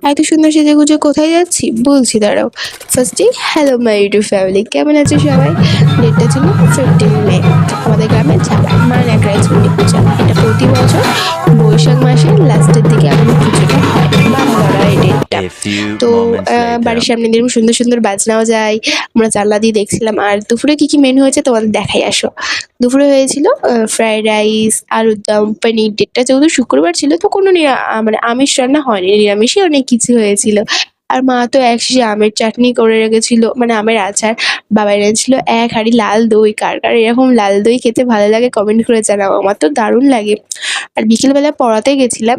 এত সুন্দর সেজেগুজে কোথায় যাচ্ছি বলছি, দাঁড়াও। ফার্স্টে হ্যালো মাই ইউটিউব ফ্যামিলি, কেমন আছে সবাই? ডেটটা ছিল 15 মে। আমাদের গ্রামে ঝাপায় মা ন্যাকড়াইচণ্ডী পূজা। এটা প্রতি বছর বৈশাখ মাসের লাস্টের দিকে আমাদের পুজোটা হয়, বা ধরা এই ডেটটা। তো বাড়ির সামনে দিয়ে সুন্দর সুন্দর বাজনাও যায়, আমরা জানলা দিয়ে দেখছিলাম। আর দুপুরে কি কি মেনু হয়েছে তোমাদের দেখাই, আসো। দুপুরে হয়েছিল ফ্রাইড রাইস, আলুর দম, পনির। ডেটটা যেহেতু শুক্রবার ছিল তো কোনো মানে আমিষ রান্না হয়নি, নিরামিষই অনেক কিছু হয়েছিল। আর মা তো এক শেষে আমের চাটনি করে রেখেছিল, মানে আমের আচার। বাবা এনেছিল এক হাঁড়ি লাল দই। কার কার এরকম লাল দই খেতে ভালো লাগে কমেন্ট করে জানাও, আমার তো দারুণ লাগে। আর বিকেলবেলা পড়াতে গেছিলাম,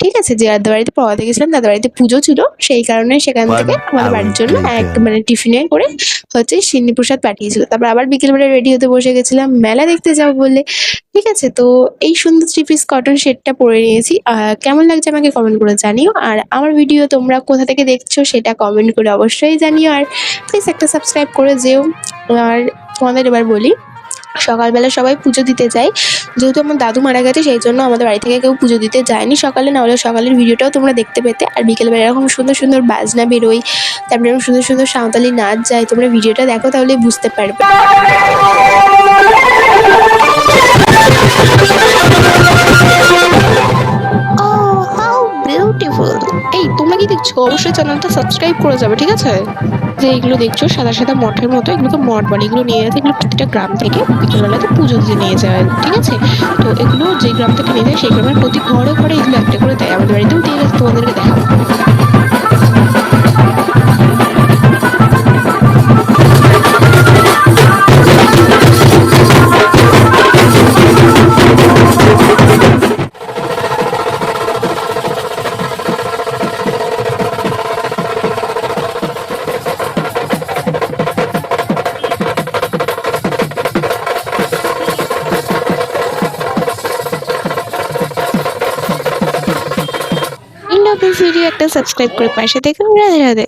ঠিক আছে, যে যাদের বাড়িতে পড়াতে গেছিলাম তাদের বাড়িতে পুজো ছিল, সেই কারণে সেখান থেকে আমাদের বাড়ির জন্য এক মানে টিফিনে করে হচ্ছে সিন্নি প্রসাদ পাঠিয়েছিল। তারপর আবার বিকেলবেলা রেডি হতে বসে গেছিলাম মেলা দেখতে যাবো বলে, ঠিক আছে। তো এই সুন্দর 3 পিস কটন সেটটা পরে নিয়েছি। কেমন লাগছে আমাকে কমেন্ট করে জানিও। আর আমার ভিডিও তোমরা কোথা থেকে দেখছো সেটা কমেন্ট করে অবশ্যই জানিও। আর প্লিজ একটা সাবস্ক্রাইব করে যেও। আর তোমাদের এবার বলি, সকালবেলা সবাই পুজো দিতে যায়। যেহেতু আমার দাদু মারা গেছে সেই জন্য আমাদের বাড়ি থেকে কেউ পুজো দিতে যায়নি সকালে, না হলে সকালের ভিডিওটাও তোমরা দেখতে পেতে। আর বিকেলবেলা এরকম সুন্দর সুন্দর বাজনা বেরোয়, তারপরে এরকম সুন্দর সুন্দর সাঁওতালি নাচ যায়। তোমরা ভিডিওটা দেখো তাহলে বুঝতে পারবে। বিউটিফুল। এই তোমরা কি দেখছো? অবশ্যই চ্যানেলটা সাবস্ক্রাইব করে যাবে, ঠিক আছে? যে এগুলো দেখছো সাদা সাদা মঠের মতো, এগুলোকে মঠ বলে। এগুলো নিয়ে যাচ্ছে, এগুলো প্রতিটা গ্রাম থেকে বিকেলবেলাতে পুজো দিয়ে নিয়ে যায়, ঠিক আছে? তো এগুলো যে গ্রাম থেকে নিয়ে যায় সেই গ্রামের প্রতি ঘরে ঘরে এগুলো একটা করে দেয়। আমাদের বাড়িতেও দিয়ে গেছে, তোমাদেরকে দেখাবো। ভিডিও একটা সাবস্ক্রাইব করে পাশে দেখুন। রাধে রাধে।